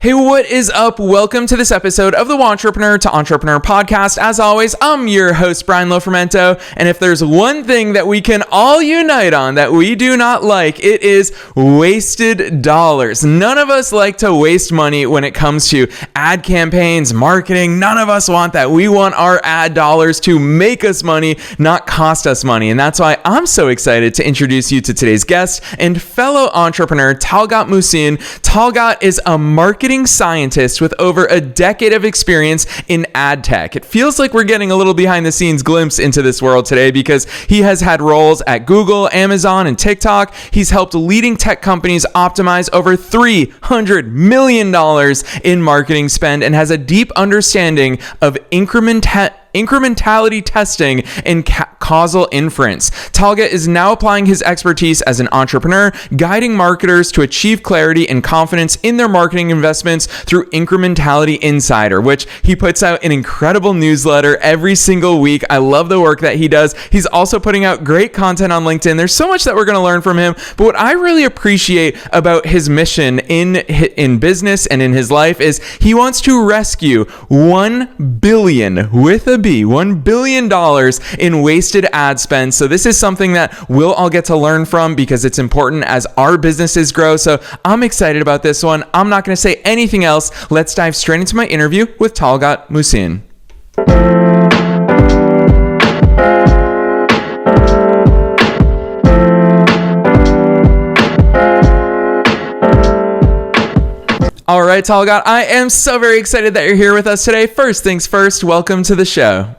Hey, what is up? Welcome to this episode of the Wantrepreneur to Entrepreneur podcast. As always, I'm your host, Brian Lofermento, and if there's one thing that we can all unite on that we do not like, it is wasted dollars. None of us like to waste money when it comes to ad campaigns, marketing. None of us want that. We want our ad dollars to make us money, not cost us money. And that's why I'm so excited to introduce you to today's guest and fellow entrepreneur, Talgat Mussin. Talgat is a marketing scientist with over a decade of experience in ad tech. It feels like we're getting a little behind the scenes glimpse into this world today because he has had roles at Google, Amazon, and TikTok. He's helped leading tech companies optimize over $300 million in marketing spend and has a deep understanding of incrementality testing and causal inference. Talgat is now applying his expertise as an entrepreneur, guiding marketers to achieve clarity and confidence in their marketing investments through Incrementality Insider, which he puts out an incredible newsletter every single week. I love the work that he does. He's also putting out great content on LinkedIn. There's so much that we're going to learn from him, but what I really appreciate about his mission in business and in his life is he wants to rescue 1 billion with a B, $1 billion in wasted ad spend. So this is something that we'll all get to learn from because it's important as our businesses grow. So I'm excited about this one. I'm not going to say anything else. Let's dive straight into my interview with Talgat Mussin. All right, Talgat, I am so very excited that you're here with us today. First things first, welcome to the show.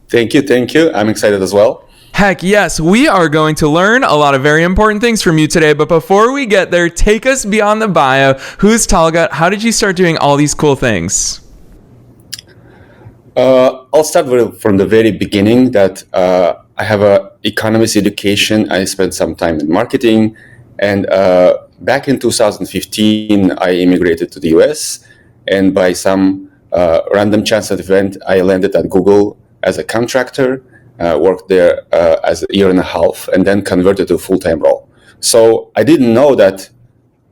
Thank you. I'm excited as well. Heck yes, we are going to learn a lot of very important things from you today. But before we get there, take us beyond the bio. Who's Talgat? How did you start doing all these cool things? I'll start from the very beginning that I have an economist education. I spent some time in marketing. And back in 2015, I immigrated to the US. And by some random chance event, I landed at Google as a contractor. Worked there as a year and a half, and then converted to a full-time role. So I didn't know that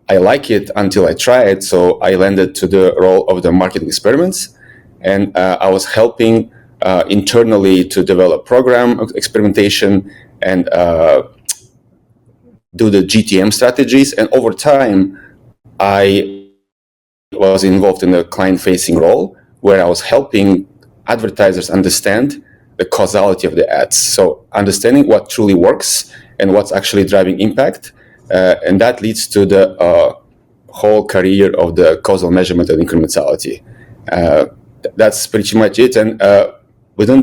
I like it until I tried. So I landed to the role of the marketing experiments, and I was helping internally to develop program experimentation and do the GTM strategies. And over time, I was involved in a client-facing role where I was helping advertisers understand the causality of the ads. So understanding what truly works and what's actually driving impact. And that leads to the whole career of the causal measurement and incrementality. That's pretty much it. And within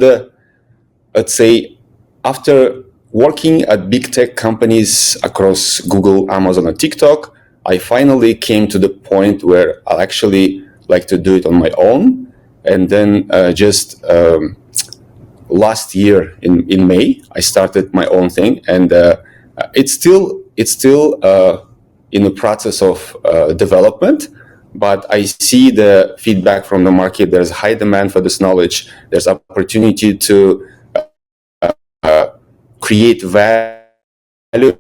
let's say, after working at big tech companies across Google, Amazon, and TikTok, I finally came to the point where I actually like to do it on my own. And then last year in May, I started my own thing, and it's still in the process of development. But I see the feedback from the market. There's high demand for this knowledge. There's opportunity to create value,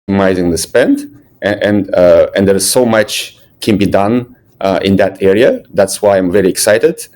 minimizing the spend, and there is so much can be done in that area. That's why I'm very excited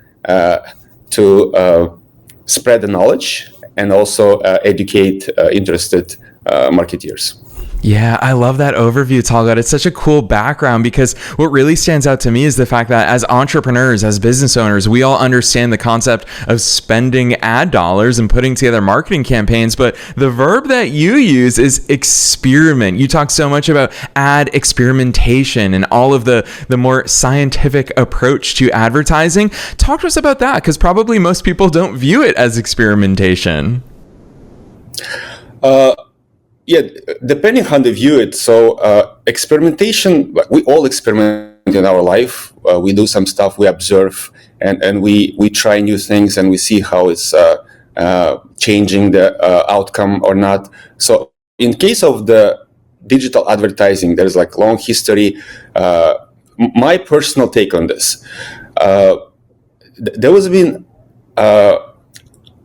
to spread the knowledge and also educate interested marketeers. Yeah, I love that overview, Talgat. It's such a cool background because what really stands out to me is the fact that as entrepreneurs, as business owners, we all understand the concept of spending ad dollars and putting together marketing campaigns. But the verb that you use is experiment. You talk so much about ad experimentation and all of the more scientific approach to advertising. Talk to us about that because probably most people don't view it as experimentation. Yeah, depending how they view it. So experimentation, we all experiment in our life. We do some stuff, we observe, and we try new things, and we see how it's changing the outcome or not. So in case of the digital advertising, there's like long history. My personal take on this, there has been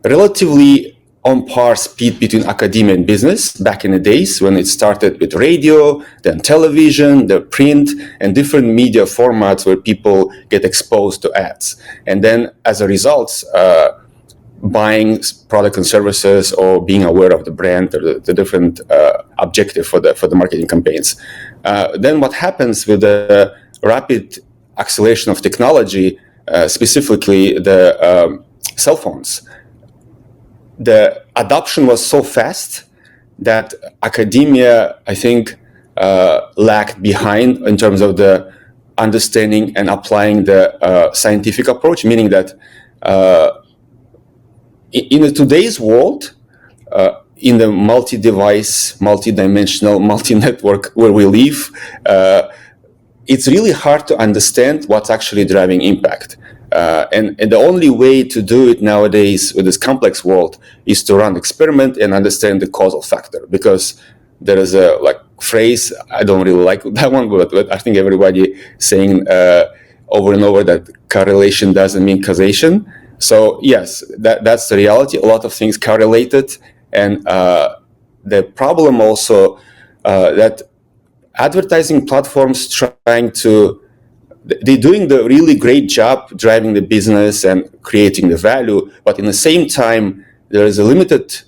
relatively on par speed between academia and business back in the days when it started with radio, then television, the print, and different media formats where people get exposed to ads. And then as a result, buying products and services or being aware of the brand or the different objective for the marketing campaigns. Then what happens with the rapid acceleration of technology, specifically the cell phones, the adoption was so fast that academia, I think, lagged behind in terms of the understanding and applying the scientific approach, meaning that in today's world, in the multi-device, multi-dimensional, multi-network where we live, it's really hard to understand what's actually driving impact. And the only way to do it nowadays with this complex world is to run experiment and understand the causal factor, because there is a phrase, I don't really like that one, but I think everybody saying over and over that correlation doesn't mean causation. So yes, that's the reality. A lot of things correlated, and the problem also that advertising platforms they're doing the really great job driving the business and creating the value, but in the same time, there is a limited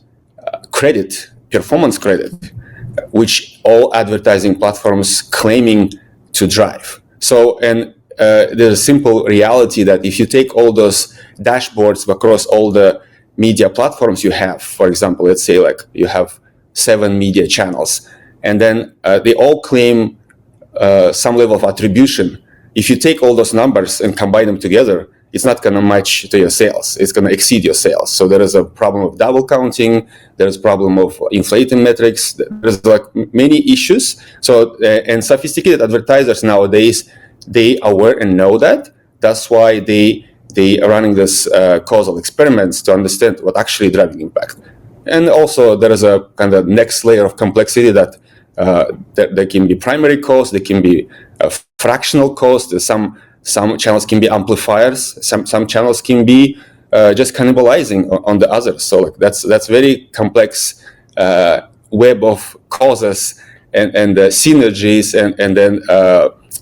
performance credit, which all advertising platforms claiming to drive. So, and there's a simple reality that if you take all those dashboards across all the media platforms you have, for example, let's say you have 7 media channels, and then they all claim some level of attribution. If you take all those numbers and combine them together, it's not going to match to your sales. It's going to exceed your sales. So there is a problem of double counting. There's a problem of inflating metrics. There's many issues. So and sophisticated advertisers nowadays, they aware and know that. That's why they are running this causal experiments to understand what actually driving impact. And also there is a kind of next layer of complexity that there can be primary cause, there can be a fractional cause. Some channels can be amplifiers. Some channels can be just cannibalizing on the others. So that's very complex web of causes and synergies and then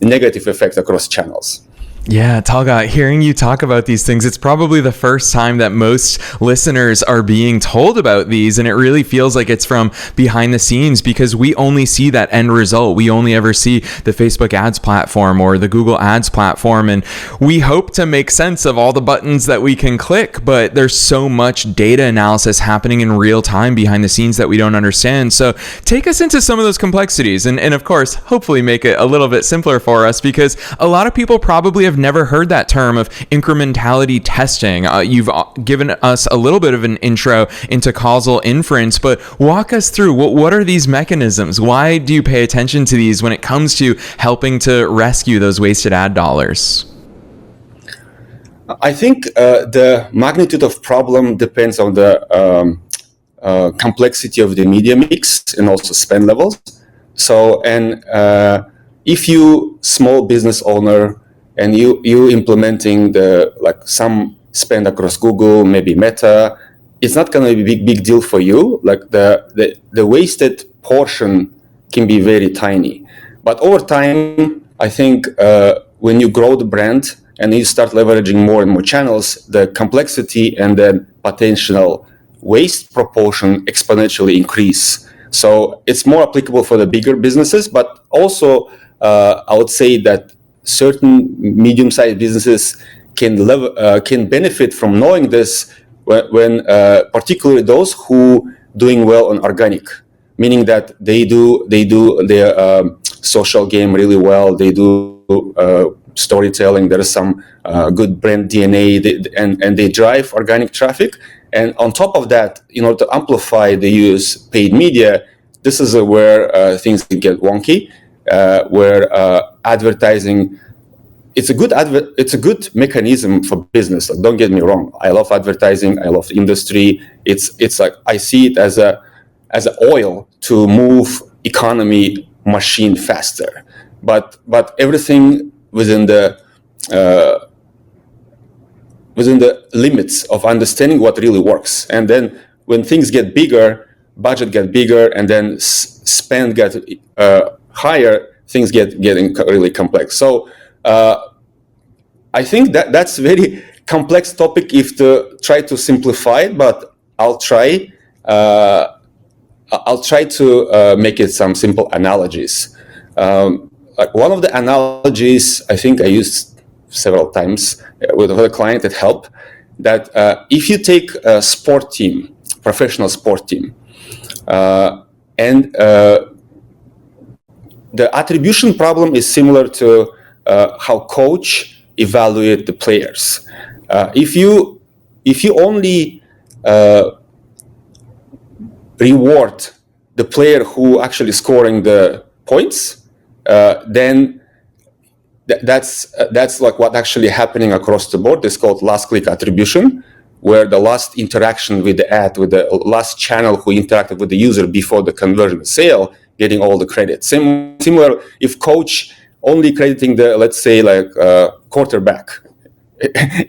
negative effects across channels. Yeah, Talgat, hearing you talk about these things, it's probably the first time that most listeners are being told about these, and it really feels like it's from behind the scenes because we only see that end result. We only ever see the Facebook ads platform or the Google ads platform, and we hope to make sense of all the buttons that we can click, but there's so much data analysis happening in real time behind the scenes that we don't understand. So take us into some of those complexities and of course, hopefully make it a little bit simpler for us, because a lot of people probably have never heard that term of incrementality testing. You've given us a little bit of an intro into causal inference, but walk us through what are these mechanisms? Why do you pay attention to these when it comes to helping to rescue those wasted ad dollars? I think the magnitude of problem depends on the complexity of the media mix and also spend levels. So, and if you small business owner and you implementing some spend across Google, maybe Meta, it's not going to be a big deal for you. The wasted portion can be very tiny. But over time, I think when you grow the brand and you start leveraging more and more channels, the complexity and then potential waste proportion exponentially increase. So it's more applicable for the bigger businesses, but also I would say that certain medium-sized businesses can benefit from knowing this when particularly those who doing well on organic, meaning that they do their social game really well. They do storytelling. There is some good brand DNA, and they drive organic traffic. And on top of that, in order to amplify, they use paid media. This is where things can get wonky. Where advertising, it's a good mechanism for business. Don't get me wrong. I love advertising. I love the industry. It's like I see it as a oil to move economy machine faster. But everything within the limits of understanding what really works. And then when things get bigger, budget get bigger, and then spend get higher, things getting really complex. So I think that's very complex topic if to try to simplify it, but I'll try. I'll try to make it some simple analogies. Like one of the analogies I think I used several times with a client at Help, that if you take a sport team, professional sport team, and the attribution problem is similar to how coach evaluate the players. If you only reward the player who actually scoring the points, then that's like what actually happening across the board. It's called last click attribution, where the last interaction with the ad, with the last channel who interacted with the user before the conversion sale, getting all the credit. Similar if coach only crediting the, let's say, like quarterback,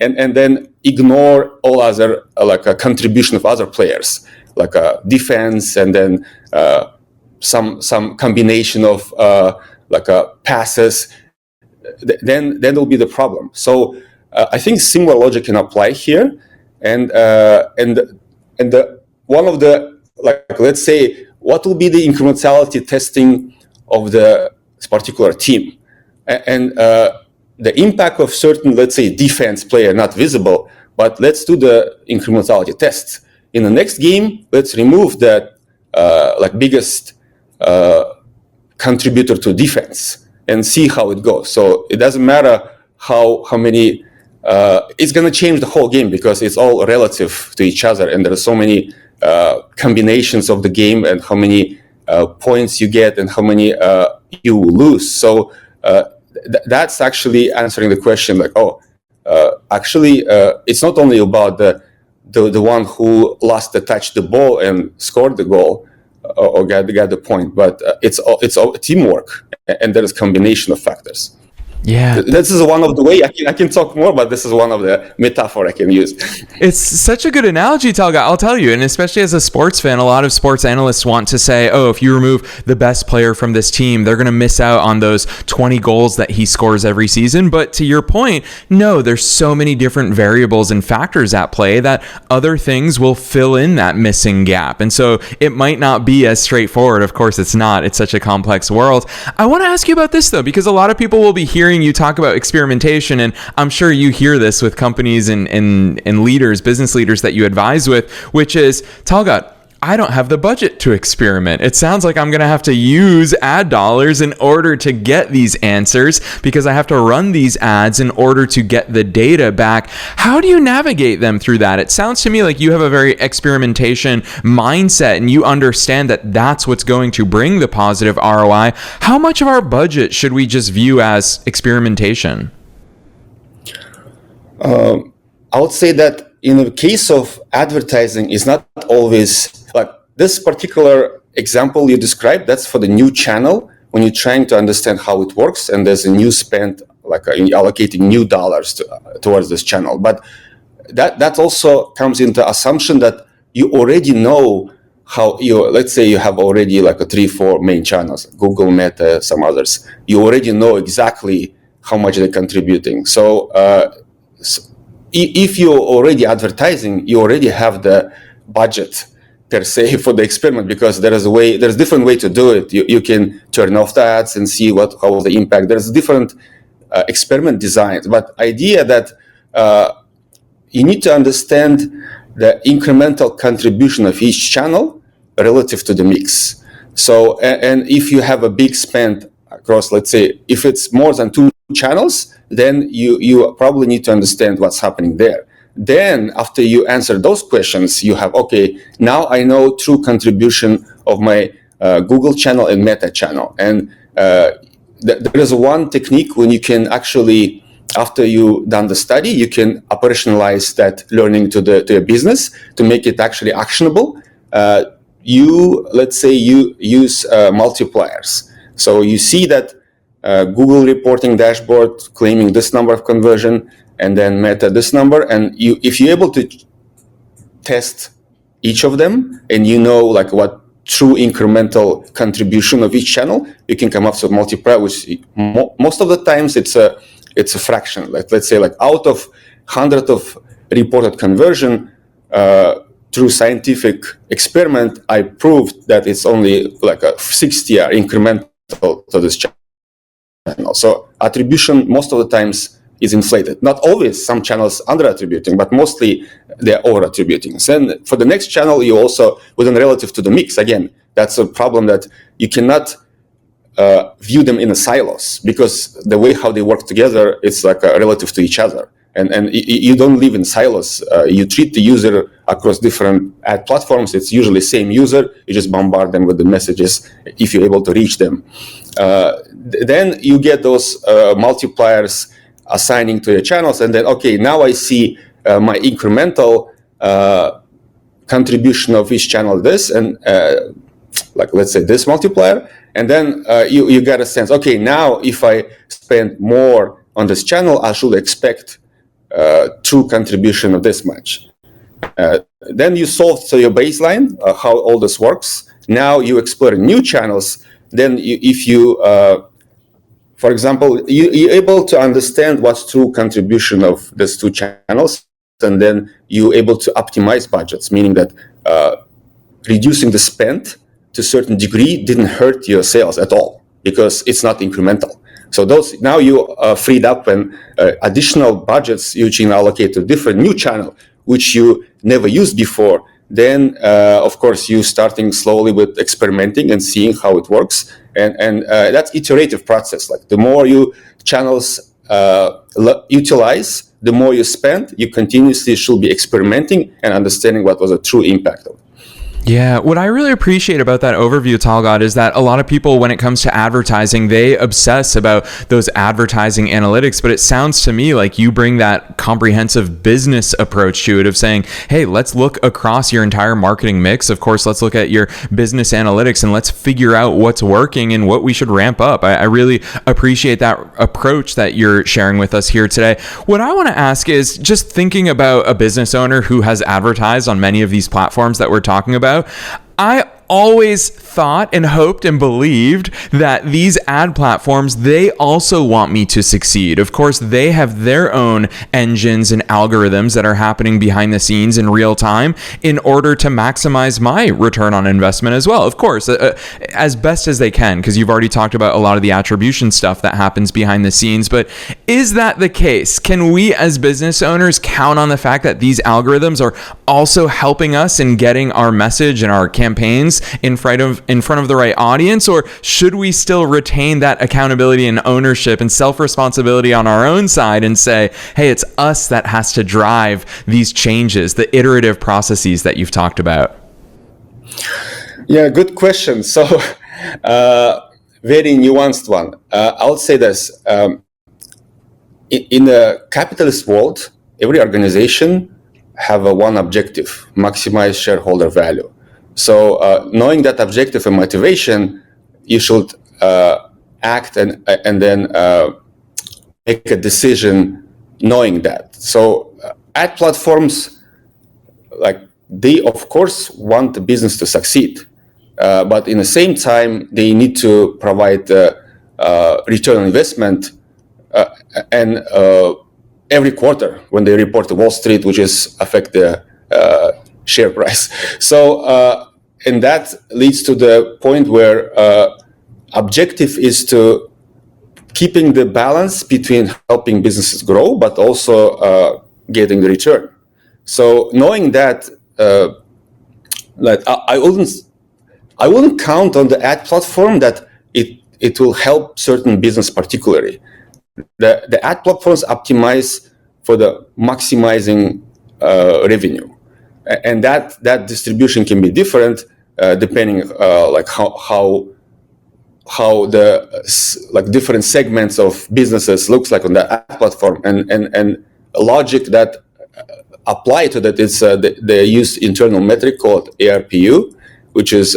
and then ignore all other like a contribution of other players, like a defense, and then some combination of like a passes, then will be the problem. So I think similar logic can apply here, and one of the, like, let's say, what will be the incrementality testing of the particular team, and the impact of certain, let's say, defense player not visible, but let's do the incrementality tests. In the next game, let's remove that like biggest contributor to defense and see how it goes. So it doesn't matter how many, it's going to change the whole game because it's all relative to each other, and there are so many combinations of the game, and how many points you get and how many you lose. So that's actually answering the question, like, actually, it's not only about the one who last touched the ball and scored the goal or got the point, but it's all teamwork, and there is combination of factors. Yeah, this is one of the way I can talk more, but this is one of the metaphor I can use. It's such a good analogy, Talgat, I'll tell you. And especially as a sports fan, a lot of sports analysts want to say, oh, if you remove the best player from this team, they're going to miss out on those 20 goals that he scores every season. But to your point, no, there's so many different variables and factors at play that other things will fill in that missing gap. And so it might not be as straightforward. Of course, it's not. It's such a complex world. I want to ask you about this, though, because a lot of people will be hearing you talk about experimentation, and I'm sure you hear this with companies and leaders, business leaders that you advise with, which is, Talgat, I don't have the budget to experiment. It sounds like I'm going to have to use ad dollars in order to get these answers, because I have to run these ads in order to get the data back. How do you navigate them through that? It sounds to me like you have a very experimentation mindset, and you understand that that's what's going to bring the positive ROI. How much of our budget should we just view as experimentation? I would say that in the case of advertising, is not always like this particular example you described. That's for the new channel when you're trying to understand how it works, and there's a new spend, like allocating new dollars towards this channel. But that also comes into assumption that you already know how let's say you have already like a 3-4 main channels, Google, Meta, some others. You already know exactly how much they're contributing. So if you're already advertising, you already have the budget per se for the experiment, because there's different way to do it. You can turn off the ads and see how the impact. There's different experiment designs, but idea that you need to understand the incremental contribution of each channel relative to the mix. So, and if you have a big spend across, let's say, if it's more than 2 channels, then you probably need to understand what's happening there. Then after you answer those questions, you have, okay, now I know true contribution of my Google channel and Meta channel. And there is one technique when you can actually, after you done the study, you can operationalize that learning to your business to make it actually actionable. Let's say you use multipliers. So you see that Google reporting dashboard claiming this number of conversion, and then Meta this number, and if you're able to test each of them, and you know like what true incremental contribution of each channel, you can come up with a multiplier, which most of the times it's a fraction. Like let's say like out of 100 of reported conversion, through scientific experiment, I proved that it's only like a 60 are incremental to this channel. So attribution most of the times is inflated. Not always, some channels under-attributing, but mostly they're over-attributing. Then for the next channel, you also, within relative to the mix, again, that's a problem that you cannot view them in a silos, because the way how they work together, it's like relative to each other. And you don't live in silos. You treat the user across different ad platforms. It's usually same user. You just bombard them with the messages if you're able to reach them. Then you get those multipliers assigning to your channels. And then, okay, now I see my incremental contribution of each channel this, and like let's say this multiplier. And then you get a sense, okay, now if I spend more on this channel, I should expect true contribution of this much. Then you solve to your baseline how all this works. Now you explore new channels. Then if you, for example, you're able to understand what's true contribution of these two channels, and then you're able to optimize budgets, meaning that reducing the spend to a certain degree didn't hurt your sales at all because it's not incremental. So those now you freed up and additional budgets you can allocate to different new channel, which you never used before. Then, of course, you starting slowly with experimenting and seeing how it works. And that's iterative process. Like the more you channels utilize, the more you spend, you continuously should be experimenting and understanding what was a true impact of it. Yeah, what I really appreciate about that overview, Talgat, is that a lot of people, when it comes to advertising, they obsess about those advertising analytics, but it sounds to me like you bring that comprehensive business approach to it of saying, hey, let's look across your entire marketing mix. Of course, let's look at your business analytics and let's figure out what's working and what we should ramp up. I really appreciate that approach that you're sharing with us here today. What I want to ask is, just thinking about a business owner who has advertised on many of these platforms that we're talking about, I always thought and hoped and believed that these ad platforms, they also want me to succeed. Of course, they have their own engines and algorithms that are happening behind the scenes in real time in order to maximize my return on investment as well. Of course, as best as they can, because you've already talked about a lot of the attribution stuff that happens behind the scenes. But is that the case? Can we as business owners count on the fact that these algorithms are also helping us in getting our message and our campaigns in front of the right audience, or should we still retain that accountability and ownership and self-responsibility on our own side and say, hey, it's us that has to drive these changes, the iterative processes that you've talked about? Yeah, good question. So very nuanced one. I would say this. In the capitalist world, every organization have one objective: maximize shareholder value. So knowing that objective and motivation, you should act and then make a decision knowing that. So ad platforms, like they of course want the business to succeed, but in the same time they need to provide return on investment and every quarter when they report to Wall Street, which is affect the share price. So and that leads to the point where objective is to keeping the balance between helping businesses grow, but also getting the return. So knowing that, like I wouldn't count on the ad platform that it will help certain business particularly. The ad platforms optimize for the maximizing revenue. And that distribution can be different depending like how the like different segments of businesses looks like on the ad platform, and logic that apply to that is they use internal metric called ARPU, which is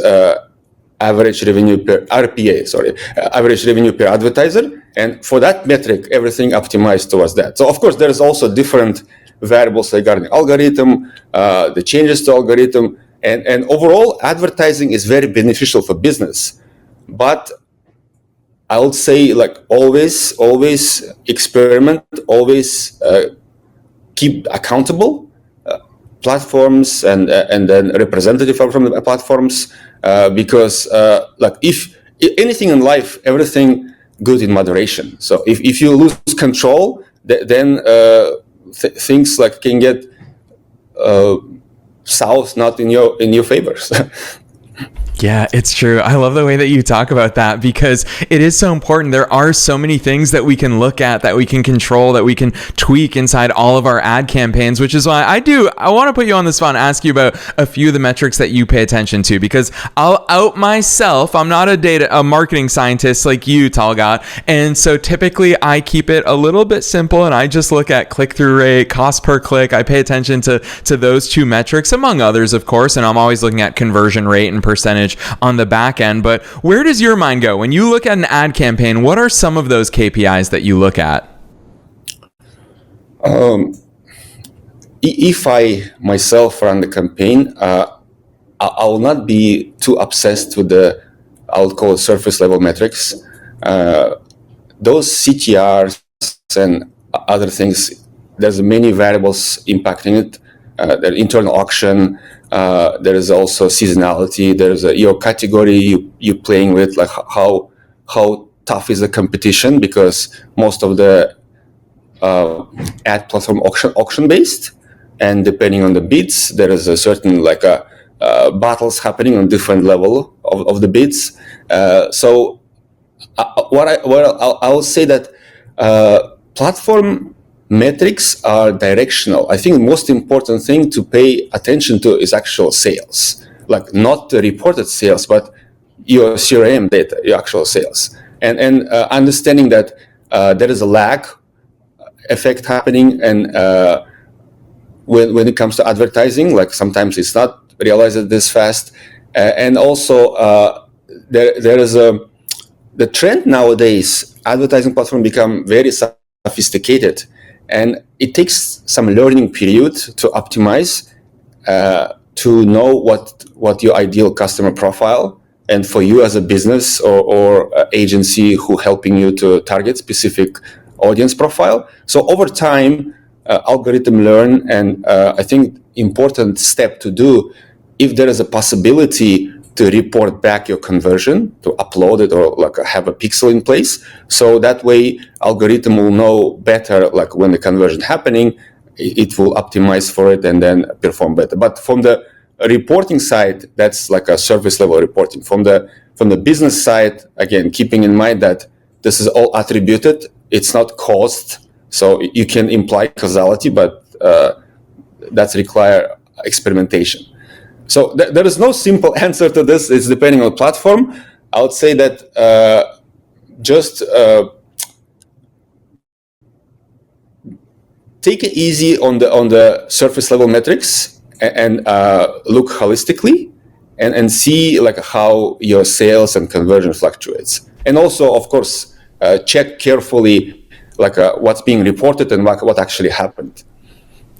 average revenue per average revenue per advertiser, and for that metric everything optimized towards that. So of course there's also different variables regarding algorithm, the changes to algorithm, And overall, advertising is very beneficial for business. But I would say, like, always experiment, always keep accountable platforms and then representative from the platforms, because like if anything in life, everything good in moderation. So if you lose control, then things like can get south, not in your favors. Yeah, it's true. I love the way that you talk about that because it is so important. There are so many things that we can look at, that we can control, that we can tweak inside all of our ad campaigns, which is why I want to put you on the spot and ask you about a few of the metrics that you pay attention to, because I'll out myself. I'm not a marketing scientist like you, Talgat. And so typically I keep it a little bit simple and I just look at click-through rate, cost per click. I pay attention to those two metrics, among others, of course. And I'm always looking at conversion rate and percentage on the back end. But where does your mind go when you look at an ad campaign? What are some of those KPIs that you look at? If I myself run the campaign, I will not be too obsessed with the, I'll call it, surface level metrics. Those CTRs and other things, there's many variables impacting it. The internal auction, there is also seasonality. There's your category you're playing with, like how tough is the competition, because most of the ad platform auction based, and depending on the bids, there is a certain battles happening on different level of the bids. So I'll say that platform metrics are directional. I think the most important thing to pay attention to is actual sales, like not the reported sales, but your CRM data, your actual sales, and understanding that there is a lag effect happening, and when it comes to advertising, like sometimes it's not realized this fast, and also there is the trend nowadays. Advertising platform become very sophisticated. And it takes some learning period to optimize, to know what your ideal customer profile, and for you as a business or agency who helping you to target specific audience profile. So over time, algorithm learn, and I think important step to do, if there is a possibility to report back your conversion, to upload it or like have a pixel in place. So that way algorithm will know better, like when the conversion happening, it will optimize for it and then perform better. But from the reporting side, that's like a service level reporting. From the business side, again, keeping in mind that this is all attributed, it's not caused. So you can imply causality, but that's require experimentation. So there is no simple answer to this. It's depending on the platform. I would say that just take it easy on the surface level metrics and look holistically and see like how your sales and conversion fluctuates. And also, of course, check carefully like what's being reported and what actually happened.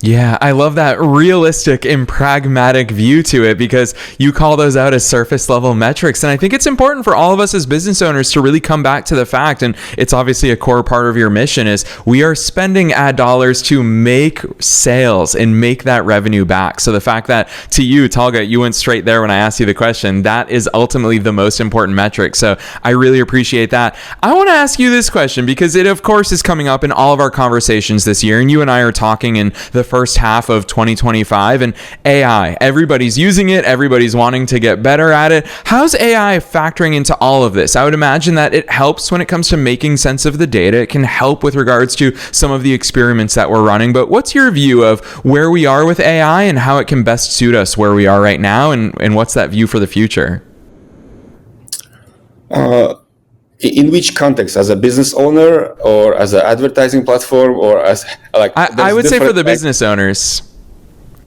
Yeah, I love that realistic and pragmatic view to it, because you call those out as surface level metrics. And I think it's important for all of us as business owners to really come back to the fact, and it's obviously a core part of your mission, is we are spending ad dollars to make sales and make that revenue back. So the fact that to you, Talgat, you went straight there when I asked you the question, that is ultimately the most important metric. So I really appreciate that. I want to ask you this question because it, of course, is coming up in all of our conversations this year. And you and I are talking in the first half of 2025, and AI, everybody's using it, everybody's wanting to get better at it. How's AI factoring into all of this? I would imagine that it helps when it comes to making sense of the data. It can help with regards to some of the experiments that we're running, but what's your view of where we are with AI and how it can best suit us where we are right now, and what's that view for the future? In which context? As a business owner, or as an advertising platform, or as like? I would say for the business owners.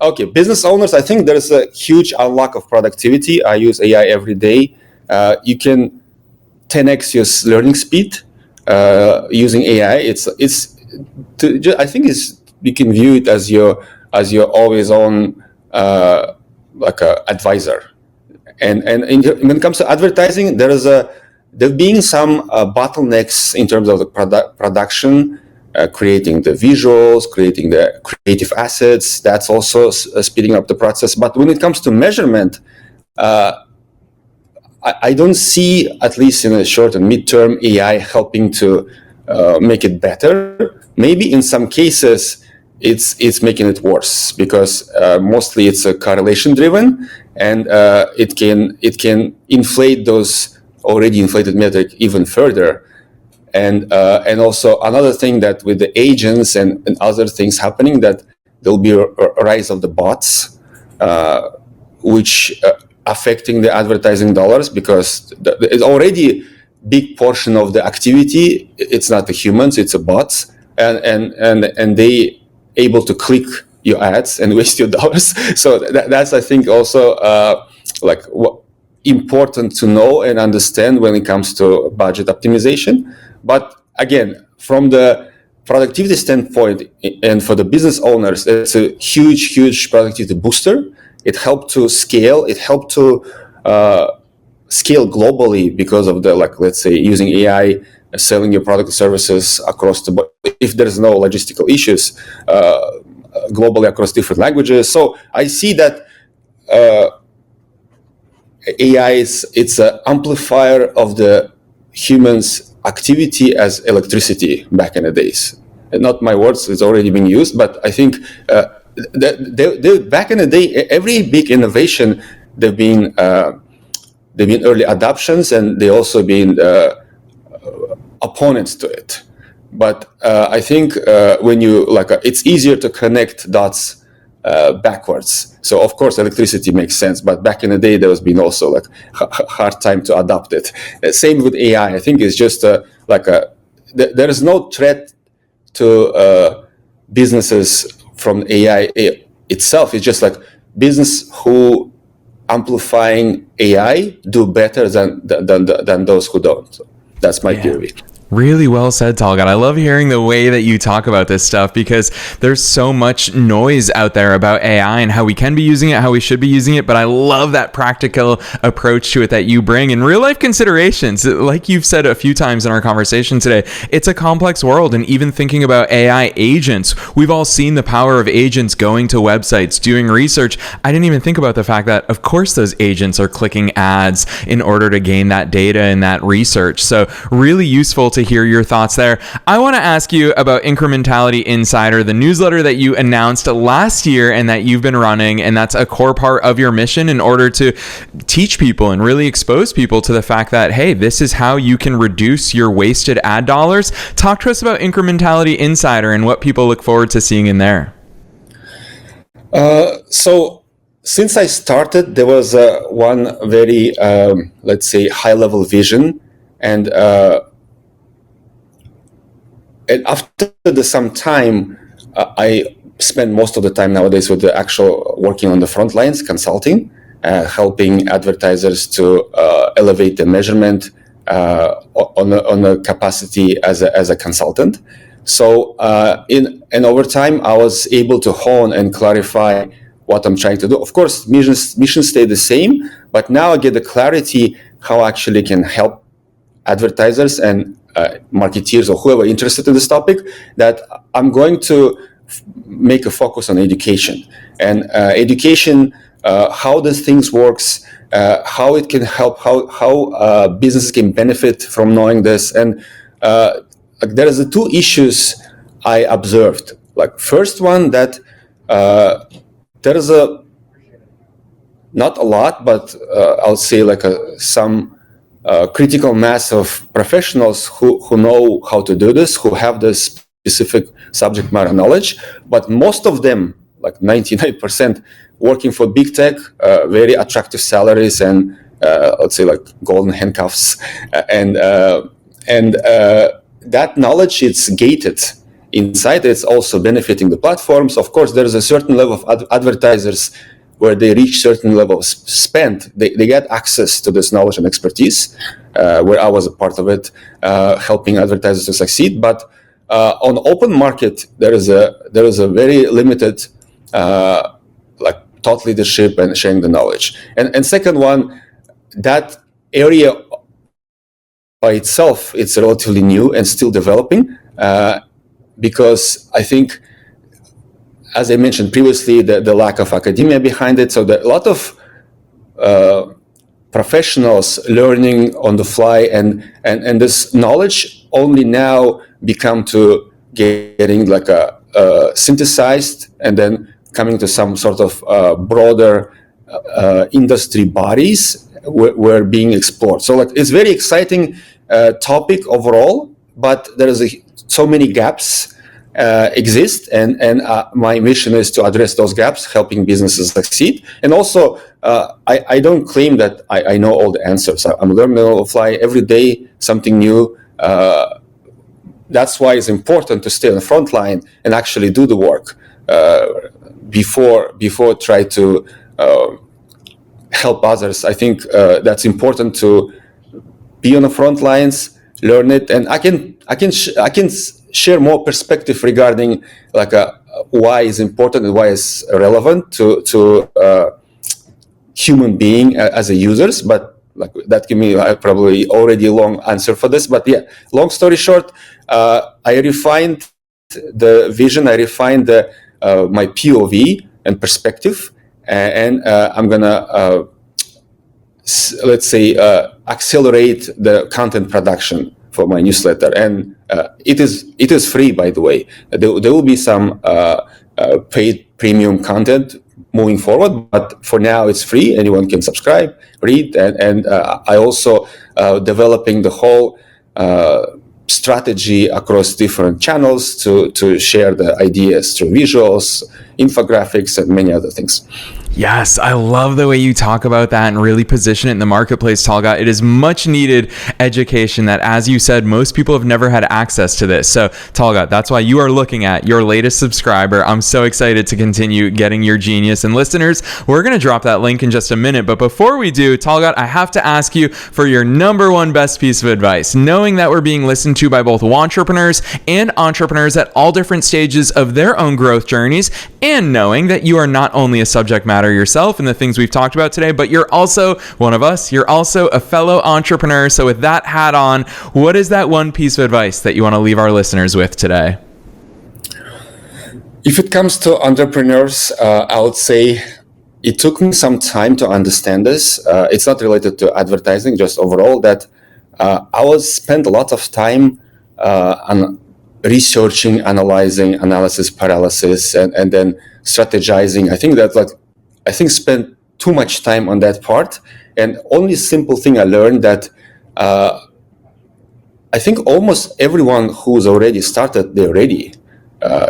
Okay, business owners. I think there's a huge unlock of productivity. I use AI every day. You can 10x your learning speed using AI. I think you can view it as your always on like a advisor. And when it comes to advertising, there've been some bottlenecks in terms of the production, creating the visuals, creating the creative assets. That's also speeding up the process. But when it comes to measurement, I don't see, at least in the short and midterm, AI helping to make it better. Maybe in some cases, it's making it worse, because mostly it's a correlation driven, and it can inflate those already inflated metric even further. And also another thing, that with the agents and other things happening, that there'll be a rise of the bots, which affecting the advertising dollars, because it's already big portion of the activity. It's not the humans, it's the bots, and they able to click your ads and waste your dollars. So that's, I think, also important to know and understand when it comes to budget optimization. But again, from the productivity standpoint and for the business owners, it's a huge productivity booster. It helped to scale. It helped to scale globally because of the, let's say, using AI, selling your product or services across the board, if there's no logistical issues, globally across different languages. So I see that AI it's an amplifier of the humans' activity as electricity back in the days. And not my words; it's already been used. But I think back in the day, every big innovation, they've been early adoptions, and they also been opponents to it. But I think when you it's easier to connect dots backwards. So of course electricity makes sense, but back in the day there was been also hard time to adopt it. Same with AI. I think it's just there is no threat to businesses from AI itself. It's just business who amplifying AI do better than those who don't. So that's my theory. Really well said, Talgat. I love hearing the way that you talk about this stuff, because there's so much noise out there about AI and how we can be using it, how we should be using it. But I love that practical approach to it that you bring, and real life considerations. Like you've said a few times in our conversation today, it's a complex world. And even thinking about AI agents, we've all seen the power of agents going to websites, doing research. I didn't even think about the fact that, of course, those agents are clicking ads in order to gain that data and that research. So really useful to hear your thoughts there. I want to ask you about Incrementality Insider, the newsletter that you announced last year and that you've been running, and that's a core part of your mission in order to teach people and really expose people to the fact that, hey, this is how you can reduce your wasted ad dollars. Talk to us about Incrementality Insider and what people look forward to seeing in there. So since I started, there was one very, let's say, high-level vision, and after some time, I spend most of the time nowadays with the actual working on the front lines, consulting, helping advertisers to elevate the measurement on the capacity as a consultant. So and over time, I was able to hone and clarify what I'm trying to do. Of course, mission stay the same, but now I get the clarity how I actually can help advertisers and marketeers or whoever interested in this topic, that I'm going to make a focus on education. And education, how these things works, how it can help, how businesses can benefit from knowing this. And there is two issues I observed. First one, that there is not a lot, but I'll say some critical mass of professionals who know how to do this, who have this specific subject matter knowledge, but most of them, 99%, working for big tech, very attractive salaries, and let's say golden handcuffs, and that knowledge, it's gated inside. It's also benefiting the platforms. Of course, there is a certain level of advertisers where they reach certain level of spend, they get access to this knowledge and expertise, where I was a part of it, helping advertisers to succeed. But on open market, there is a very limited thought leadership and sharing the knowledge. And second one, that area by itself, it's relatively new and still developing, because I think, as I mentioned previously, the lack of academia behind it. So a lot of professionals learning on the fly, and this knowledge only now become to getting like a synthesized and then coming to some sort of broader industry bodies were being explored. So like it's very exciting topic overall, but there is so many gaps exist, and my mission is to address those gaps, helping businesses succeed. And also, I don't claim that I know all the answers. I'm learning on the fly every day, something new. That's why it's important to stay on the front line and actually do the work before try to help others. I think that's important to be on the front lines, learn it, and I can share more perspective regarding like why is important and why is relevant to human being as a users. But like that give me probably already a long answer for this. But yeah, long story short, I refined the vision, I refined my POV and perspective, and I'm gonna let's say accelerate the content production for my newsletter. And it is free, by the way. There will be some paid premium content moving forward, but for now it's free. Anyone can subscribe, read, and I also developing the whole strategy across different channels to share the ideas through visuals, infographics, and many other things. Yes, I love the way you talk about that and really position it in the marketplace, Talgat. It is much needed education that, as you said, most people have never had access to this. So, Talgat, that's why you are looking at your latest subscriber. I'm so excited to continue getting your genius. And listeners, we're going to drop that link in just a minute. But before we do, Talgat, I have to ask you for your number one best piece of advice, knowing that we're being listened to by both entrepreneurs and entrepreneurs at all different stages of their own growth journeys, and knowing that you are not only a subject matter yourself and the things we've talked about today, but you're also one of us. You're also a fellow entrepreneur. So with that hat on, what is that one piece of advice that you want to leave our listeners with today? If it comes to entrepreneurs, I would say it took me some time to understand this. It's not related to advertising, just overall that I was spent a lot of time on researching, analyzing, analysis paralysis, and then strategizing. I think spent too much time on that part. And only simple thing I learned that I think almost everyone who's already started, they're ready.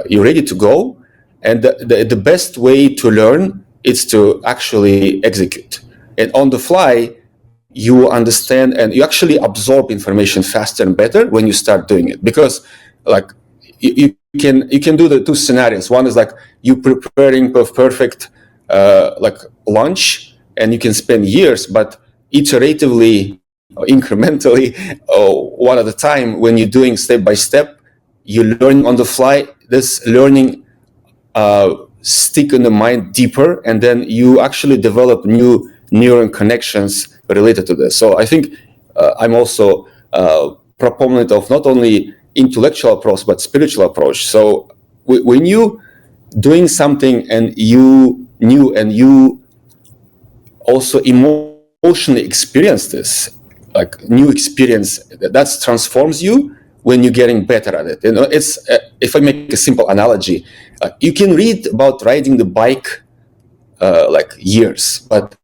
You're ready to go. And the best way to learn is to actually execute. And on the fly, you understand and you actually absorb information faster and better when you start doing it. Because like you can do the two scenarios. One is like you preparing perfect like lunch, and you can spend years, but iteratively or incrementally or one at a time, when you're doing step by step, you learn on the fly. This learning stick in the mind deeper, and then you actually develop new neuron connections related to this. So I think I'm also a proponent of not only intellectual approach but spiritual approach. So when you doing something and you knew and you also emotionally experience this, like new experience that transforms you when you're getting better at it. You know, it's if I make a simple analogy, you can read about riding the bike like years, but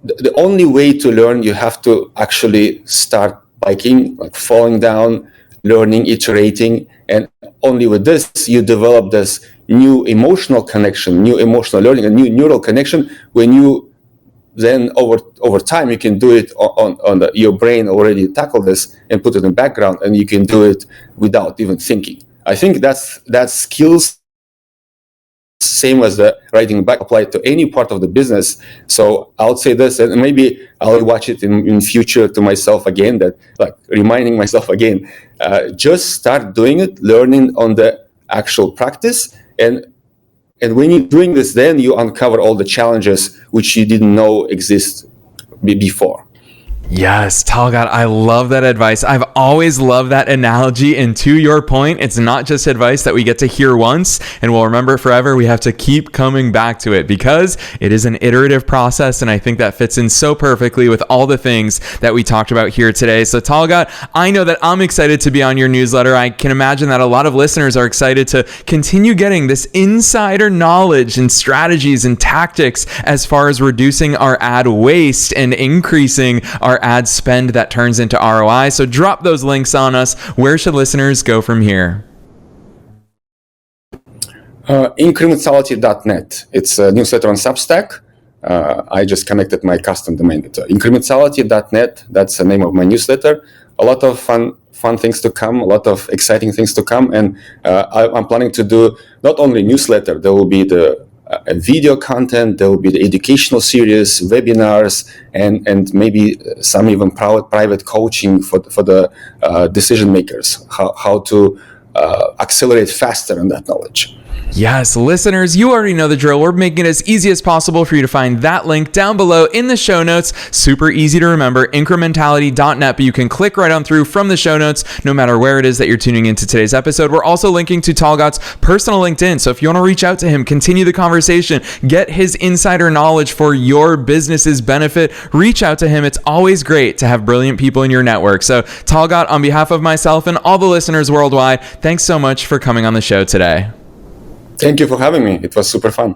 the only way to learn, you have to actually start biking, like falling down, learning, iterating, and only with this you develop this new emotional connection, new emotional learning, a new neural connection. When you then over time you can do it on your brain already tackle this and put it in the background, and you can do it without even thinking. I think that skills, same as the riding a bike, applied to any part of the business. So I would say this, and maybe I'll watch it in future to myself again, that like reminding myself again, just start doing it, learning on the actual practice, and And when you're doing this, then you uncover all the challenges which you didn't know exist before. Yes, Talgat, I love that advice. I've always loved that analogy. And to your point, it's not just advice that we get to hear once and we'll remember it forever. We have to keep coming back to it because it is an iterative process. And I think that fits in so perfectly with all the things that we talked about here today. So Talgat, I know that I'm excited to be on your newsletter. I can imagine that a lot of listeners are excited to continue getting this insider knowledge and strategies and tactics as far as reducing our ad waste and increasing our ad spend that turns into ROI. So drop those links on us. Where should listeners go from here? Incrementality.net. It's a newsletter on Substack. I just connected my custom domain. Incrementality.net. That's the name of my newsletter. A lot of fun things to come, a lot of exciting things to come. And I'm planning to do not only newsletter, there will be the video content, there will be the educational series, webinars, and maybe some even private coaching for the decision makers, how to accelerate faster in that knowledge. Yes, listeners, you already know the drill. We're making it as easy as possible for you to find that link down below in the show notes. Super easy to remember, incrementality.net, but you can click right on through from the show notes, no matter where it is that you're tuning into today's episode. We're also linking to Talgat's personal LinkedIn. So if you want to reach out to him, continue the conversation, get his insider knowledge for your business's benefit, reach out to him. It's always great to have brilliant people in your network. So Talgat, on behalf of myself and all the listeners worldwide, thanks so much for coming on the show today. Thank you for having me. It was super fun.